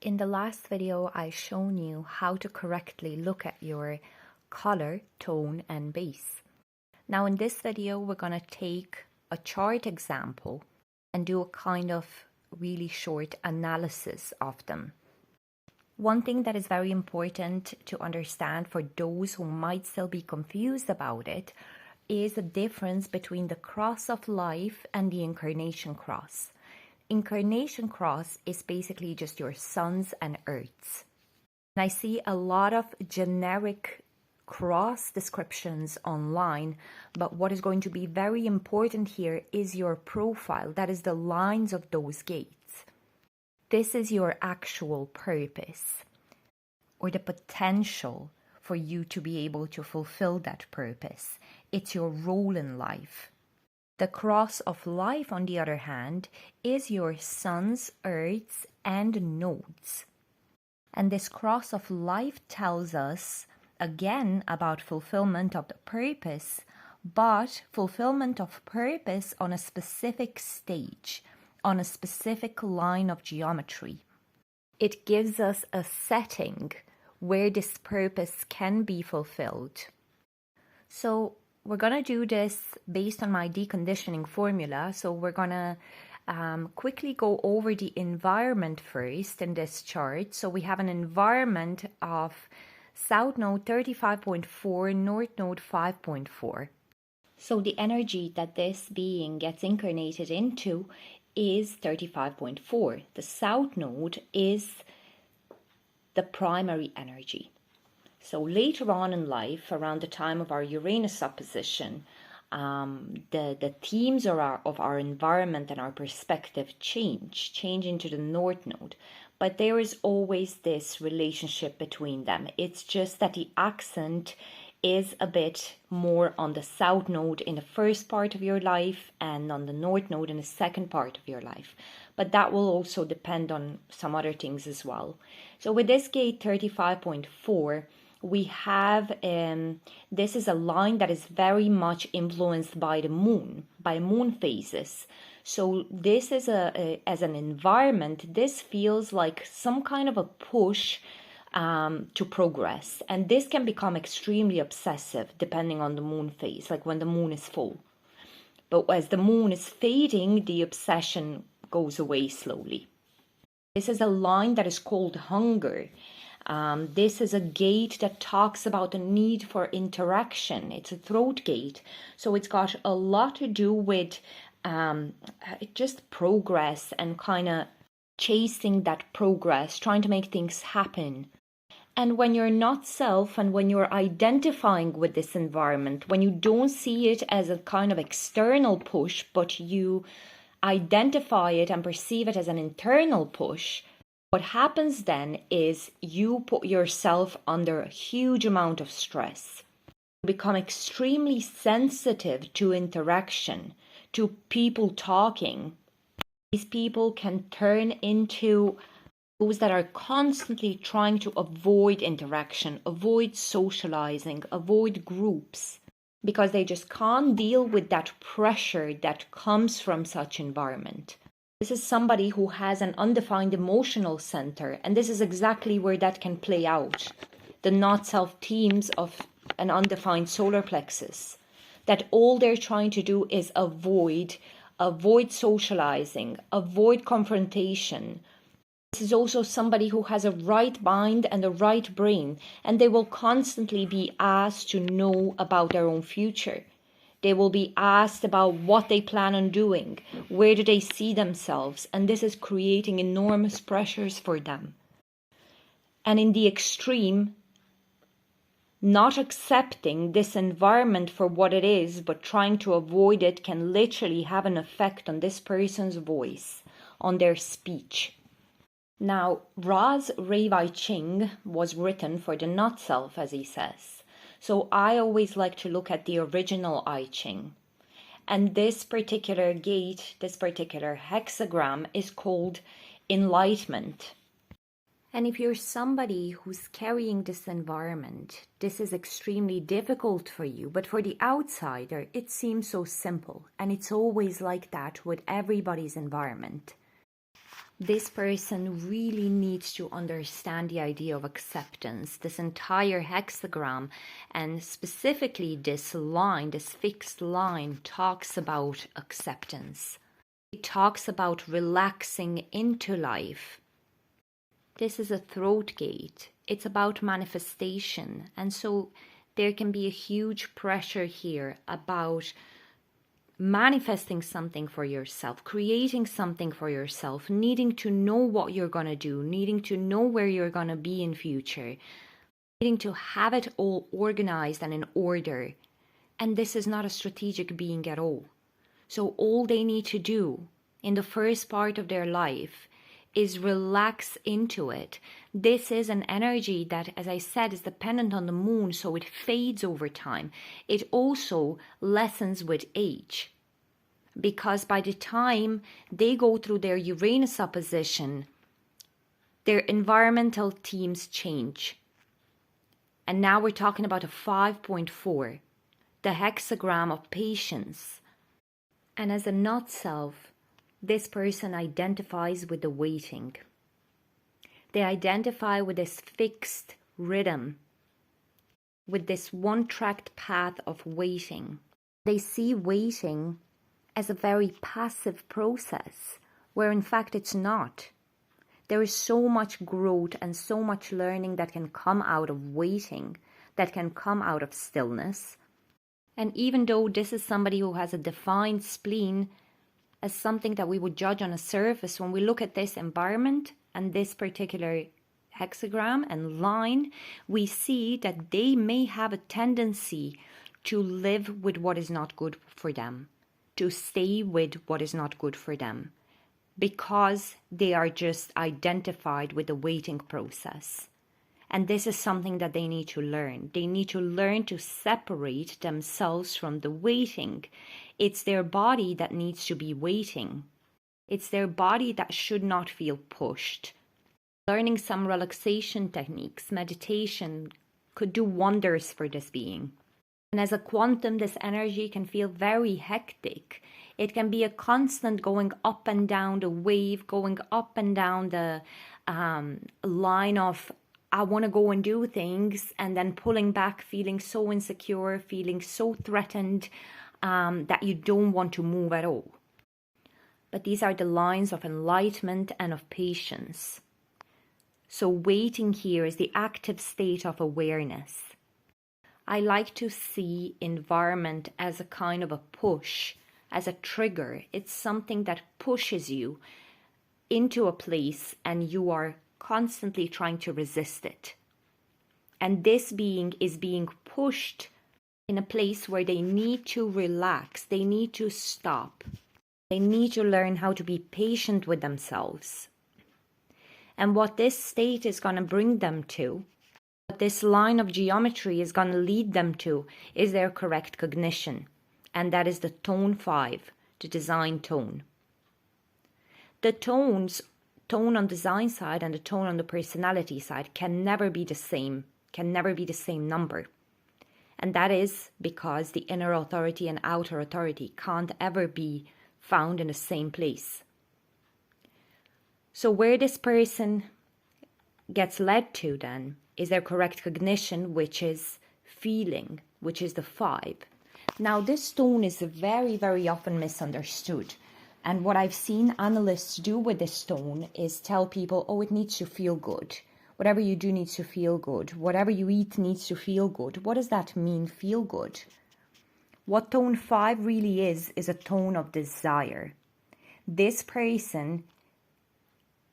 In the last video, I shown you how to correctly look at your color, tone, and base. Now in this video, we're going to take a chart example and do a kind of really short analysis of them. One thing that is very important to understand for those who might still be confused about it is the difference between the cross of life and the incarnation cross. Incarnation cross is basically just your suns and earths. And I see a lot of generic cross descriptions online, but what is going to be very important here is your profile, that is the lines of those gates. This is your actual purpose, or the potential for you to be able to fulfill that purpose. It's your role in life. The cross of life, on the other hand, is your suns, earths, and nodes. And this cross of life tells us, again, about fulfillment of the purpose, but fulfillment of purpose on a specific stage, on a specific line of geometry. It gives us a setting where this purpose can be fulfilled. So we're going to do this based on my deconditioning formula. So we're going to quickly go over the environment first in this chart. So we have an environment of South Node 35.4, North Node 5.4. So the energy that this being gets incarnated into is 35.4. The South Node is the primary energy. So later on in life, around the time of our Uranus opposition, the themes of our environment and our perspective change into the North Node. But there is always this relationship between them. It's just that the accent is a bit more on the South Node in the first part of your life and on the North Node in the second part of your life. But that will also depend on some other things as well. So with this gate 35.4, we have, this is a line that is very much influenced by the moon, by moon phases. So this is as an environment, this feels like some kind of a push to progress. And this can become extremely obsessive depending on the moon phase, like when the moon is full. But as the moon is fading, the obsession goes away slowly. This is a line that is called hunger. This is a gate that talks about the need for interaction. It's a throat gate. So it's got a lot to do with just progress and kind of chasing that progress, trying to make things happen. And when you're not self and when you're identifying with this environment, when you don't see it as a kind of external push, but you identify it and perceive it as an internal push, what happens then is you put yourself under a huge amount of stress. You become extremely sensitive to interaction, to people talking. These people can turn into those that are constantly trying to avoid interaction, avoid socializing, avoid groups, because they just can't deal with that pressure that comes from such environment. This is somebody who has an undefined emotional center, and this is exactly where that can play out. The not-self themes of an undefined solar plexus, that all they're trying to do is avoid socializing, avoid confrontation. This is also somebody who has a right mind and a right brain, and they will constantly be asked to know about their own future. They will be asked about what they plan on doing, where do they see themselves, and this is creating enormous pressures for them. And in the extreme, not accepting this environment for what it is, but trying to avoid it, can literally have an effect on this person's voice, on their speech. Now, Ra's Rei Ching was written for the not-self, as he says. So I always like to look at the original I Ching. And this particular gate, this particular hexagram is called enlightenment. And if you're somebody who's carrying this environment, this is extremely difficult for you. But for the outsider, it seems so simple. And it's always like that with everybody's environment. This person really needs to understand the idea of acceptance. This entire hexagram, and specifically this line, this fixed line, talks about acceptance. It talks about relaxing into life. This is a throat gate. It's about manifestation. And so there can be a huge pressure here about manifesting something for yourself, creating something for yourself, needing to know what you're going to do, needing to know where you're going to be in future, needing to have it all organized and in order. And this is not a strategic being at all. So all they need to do in the first part of their life is relax into it. This is an energy that, as I said, is dependent on the moon, so it fades over time. It also lessens with age, because by the time they go through their Uranus opposition, their environmental themes change. And now we're talking about a 5.4, the hexagram of patience. And as a not self, this person identifies with the waiting. They identify with this fixed rhythm, with this one-tracked path of waiting. They see waiting as a very passive process, where in fact it's not. There is so much growth and so much learning that can come out of waiting, that can come out of stillness. And even though this is somebody who has a defined spleen as something that we would judge on a surface, when we look at this environment and this particular hexagram and line, we see that they may have a tendency to live with what is not good for them, to stay with what is not good for them, because they are just identified with the waiting process. And this is something that they need to learn. They need to learn to separate themselves from the waiting. It's their body that needs to be waiting. It's their body that should not feel pushed. Learning some relaxation techniques, meditation, could do wonders for this being. And as a quantum, this energy can feel very hectic. It can be a constant going up and down the wave, going up and down the line of I want to go and do things, and then pulling back, feeling so insecure, feeling so threatened that you don't want to move at all. But these are the lines of enlightenment and of patience. So waiting here is the active state of awareness. I like to see environment as a kind of a push, as a trigger. It's something that pushes you into a place and you are constantly trying to resist it. And this being is being pushed in a place where they need to relax, they need to stop, they need to learn how to be patient with themselves. And what this state is going to bring them to, what this line of geometry is going to lead them to, is their correct cognition. And that is the tone 5, the design tone. The tones, tone on design side and the tone on the personality side, can never be the same, number. And that is because the inner authority and outer authority can't ever be found in the same place. So where this person gets led to then is their correct cognition, which is feeling, which is the 5. Now this tone is very, very often misunderstood. And what I've seen analysts do with this tone is tell people, oh, it needs to feel good. Whatever you do needs to feel good. Whatever you eat needs to feel good. What does that mean, feel good? What tone 5 really is a tone of desire. This person,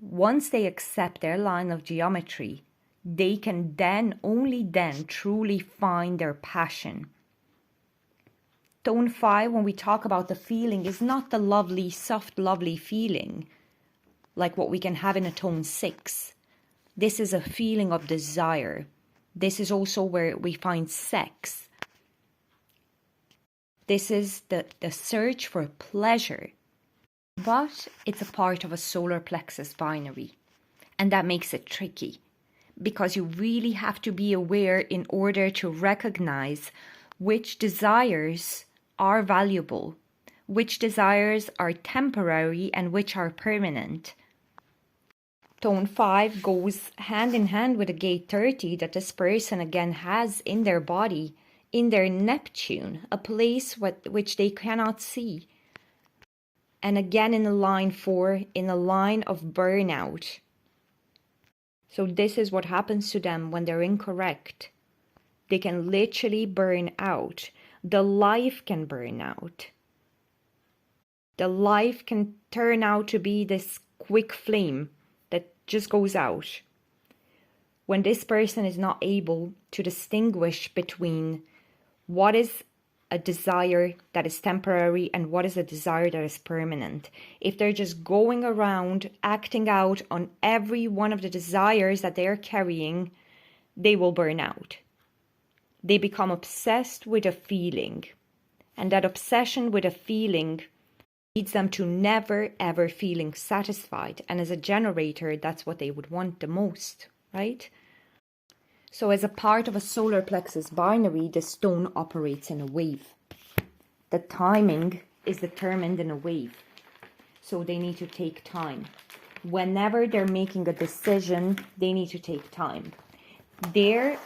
once they accept their line of geometry, they can then, only then, truly find their passion. Tone 5, when we talk about the feeling, is not the lovely, soft, lovely feeling like what we can have in a tone 6. This is a feeling of desire. This is also where we find sex. This is the search for pleasure. But it's a part of a solar plexus binary. And that makes it tricky, because you really have to be aware in order to recognize which desires are valuable, which desires are temporary and which are permanent. Tone 5 goes hand in hand with a gate 30 that this person again has in their body, in their Neptune, a place which they cannot see. And again in the line 4, in a line of burnout. So this is what happens to them when they're incorrect. They can literally burn out. The life can burn out. The life can turn out to be this quick flame that just goes out. When this person is not able to distinguish between what is a desire that is temporary and what is a desire that is permanent. If they're just going around acting out on every one of the desires that they're carrying, they will burn out. They become obsessed with a feeling, and that obsession with a feeling leads them to never ever feeling satisfied. And as a generator, that's what they would want the most, right? So as a part of a solar plexus binary, the stone operates in a wave. The timing is determined in a wave. So they need to take time. Whenever they're making a decision, they need to take time. Their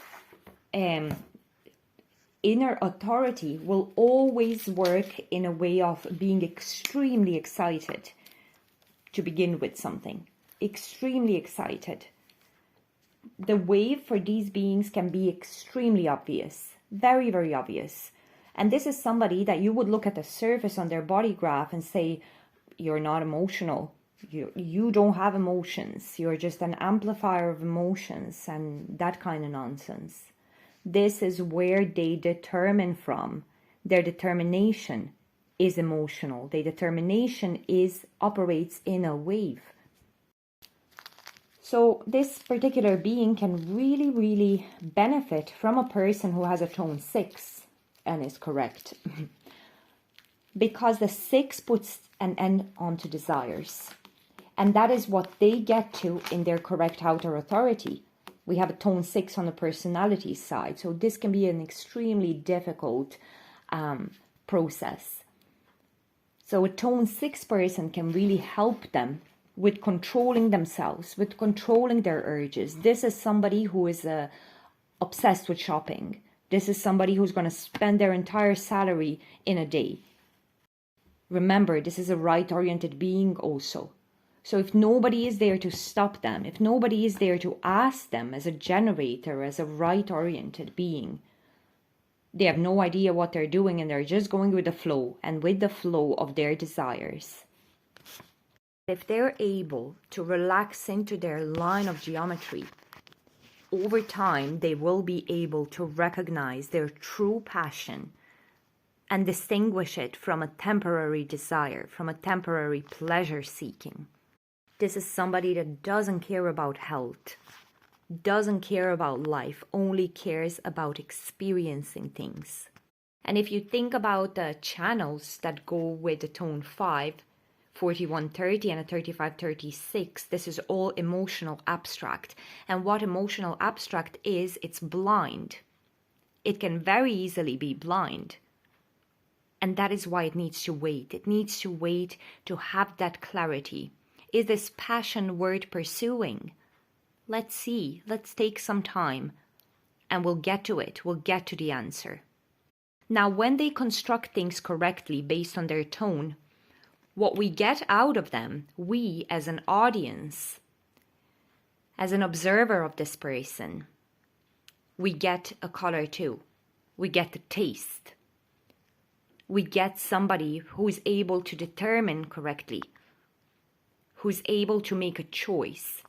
inner authority will always work in a way of being extremely excited to begin with something. Extremely excited. The wave for these beings can be extremely obvious, very, very obvious. And this is somebody that you would look at the surface on their body graph and say, you're not emotional. You don't have emotions. You're just an amplifier of emotions and that kind of nonsense. This is where they determine from. Their determination is emotional. Their determination operates in a wave. So this particular being can really, really benefit from a person who has a tone 6 and is correct. Because the 6 puts an end onto desires. And that is what they get to in their correct outer authority. We have a tone 6 on the personality side. So this can be an extremely difficult process. So a tone 6 person can really help them with controlling themselves, with controlling their urges. This is somebody who is obsessed with shopping. This is somebody who's going to spend their entire salary in a day. Remember, this is a right-oriented being also. So if nobody is there to stop them, if nobody is there to ask them as a generator, as a right-oriented being, they have no idea what they're doing and they're just going with the flow and with the flow of their desires. If they're able to relax into their line of geometry, over time they will be able to recognize their true passion and distinguish it from a temporary desire, from a temporary pleasure seeking. This is somebody that doesn't care about health, doesn't care about life, only cares about experiencing things. And if you think about the channels that go with the tone 5, 4130 and a 3536, this is all emotional abstract. And what emotional abstract is, it's blind. It can very easily be blind. And that is why it needs to wait. It needs to wait to have that clarity. Is this passion worth pursuing? Let's see. Let's take some time. And we'll get to it. We'll get to the answer. Now, when they construct things correctly based on their tone, what we get out of them, we as an audience, as an observer of this person, we get a color too. We get the taste. We get somebody who is able to determine correctly, who's able to make a choice,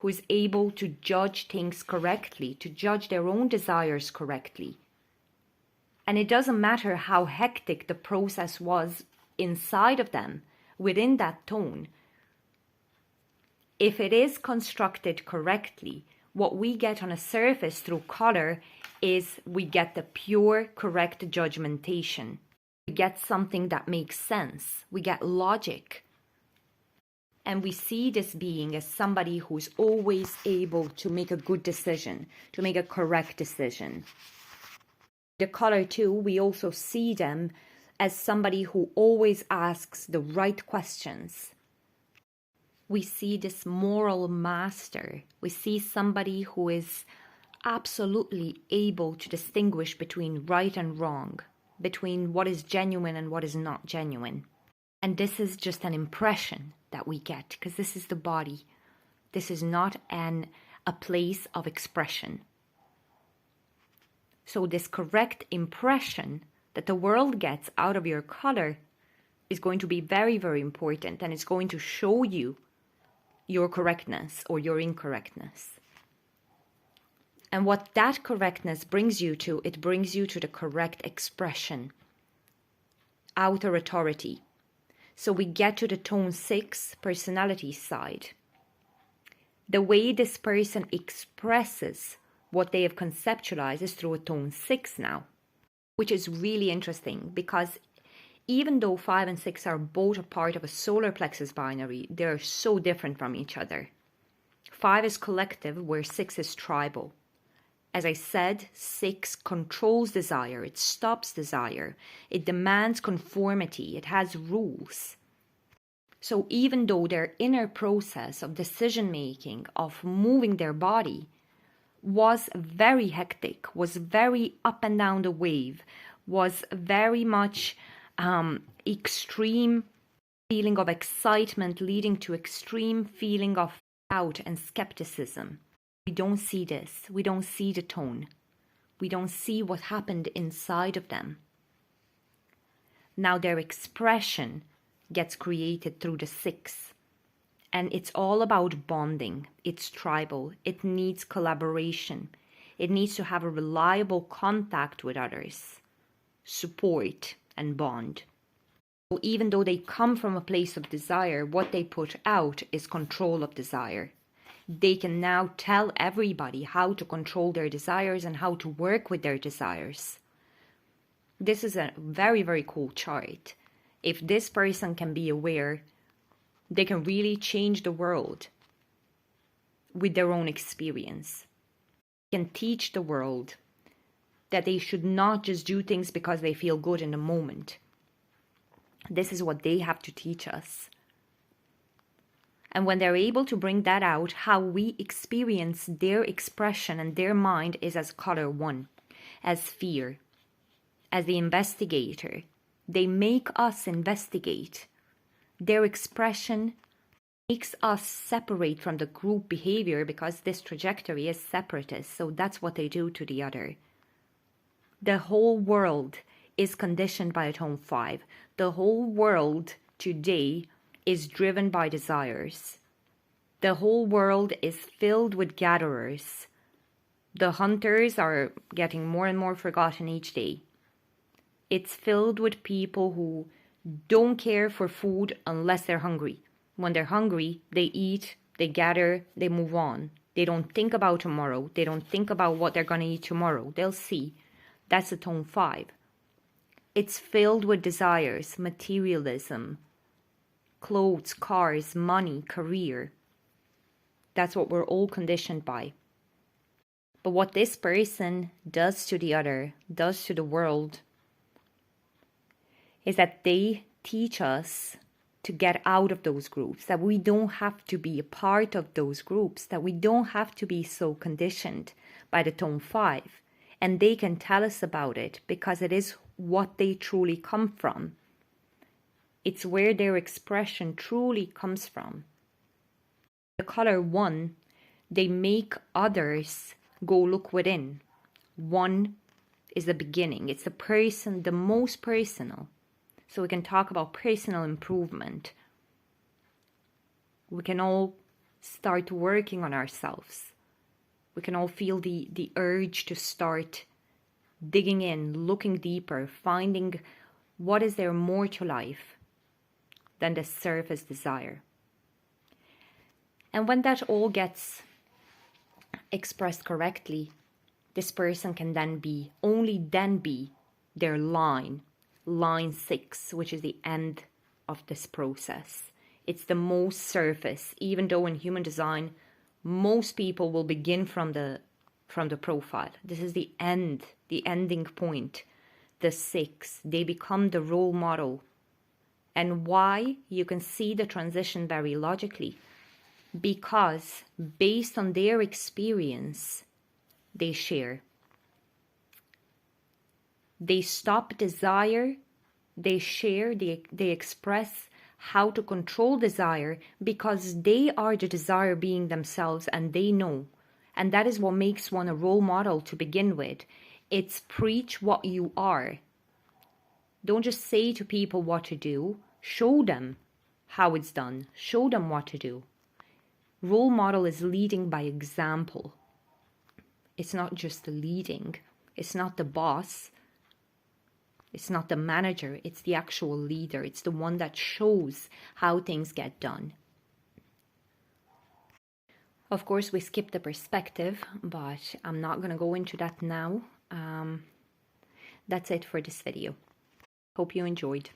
who's able to judge things correctly, to judge their own desires correctly. And it doesn't matter how hectic the process was inside of them, within that tone. If it is constructed correctly, what we get on a surface through color is we get the pure, correct judgmentation. We get something that makes sense. We get logic. And we see this being as somebody who's always able to make a good decision, to make a correct decision. The color too, we also see them as somebody who always asks the right questions. We see this moral master. We see somebody who is absolutely able to distinguish between right and wrong, between what is genuine and what is not genuine. And this is just an impression that we get, because this is the body. This is not a place of expression. So this correct impression that the world gets out of your color is going to be very, very important, and it's going to show you your correctness or your incorrectness. And what that correctness brings you to, it brings you to the correct expression, outer authority. So we get to the tone 6 personality side. The way this person expresses what they have conceptualized is through a tone 6 now, which is really interesting because even though 5 and 6 are both a part of a solar plexus binary, they're so different from each other. 5 is collective, where 6 is tribal. As I said, 6 controls desire, it stops desire, it demands conformity, it has rules. So even though their inner process of decision making, of moving their body, was very hectic, was very up and down the wave, was very much extreme feeling of excitement leading to extreme feeling of doubt and skepticism. We don't see this. We don't see the tone. We don't see what happened inside of them. Now their expression gets created through the 6. And it's all about bonding. It's tribal. It needs collaboration. It needs to have a reliable contact with others, support and bond. So even though they come from a place of desire, what they put out is control of desire. They can now tell everybody how to control their desires and how to work with their desires. This is a very, very cool chart. If this person can be aware, they can really change the world with their own experience. They can teach the world that they should not just do things because they feel good in the moment. This is what they have to teach us. And when they're able to bring that out, how we experience their expression and their mind is as color 1, as fear, as the investigator. They make us investigate. Their expression makes us separate from the group behavior because this trajectory is separatist. So that's what they do to the other. The whole world is conditioned by a tone 5. The whole world today is driven by desires. The whole world is filled with gatherers. The hunters are getting more and more forgotten each day. It's filled with people who don't care for food unless they're hungry. When they're hungry, they eat, they gather, they move on. They don't think about tomorrow. They don't think about what they're going to eat tomorrow. They'll see. That's a tone 5. It's filled with desires, materialism, clothes, cars, money, career. That's what we're all conditioned by. But what this person does to the other, does to the world, is that they teach us to get out of those groups, that we don't have to be a part of those groups, that we don't have to be so conditioned by the tone 5. And they can tell us about it because it is what they truly come from. It's where their expression truly comes from. The color 1, they make others go look within. 1 is the beginning. It's the person, the most personal. So we can talk about personal improvement. We can all start working on ourselves. We can all feel the urge to start digging in, looking deeper, finding what is there more to life than the surface desire. And when that all gets expressed correctly, this person can then only then be their line 6, which is the end of this process. It's the most surface, even though in human design, most people will begin from the profile. This is the end, the ending point, the 6. They become the role model. And why? You can see the transition very logically. because based on their experience, they share. They stop desire, they share, they express how to control desire because they are the desire being themselves and they know. And that is what makes one a role model to begin with. It's preach what you are. Don't just say to people what to do, show them how it's done, show them what to do. Role model is leading by example. It's not just leading, it's not the boss, it's not the manager, it's the actual leader. It's the one that shows how things get done. Of course, we skip the perspective, but I'm not going to go into that now. That's it for this video. Hope you enjoyed.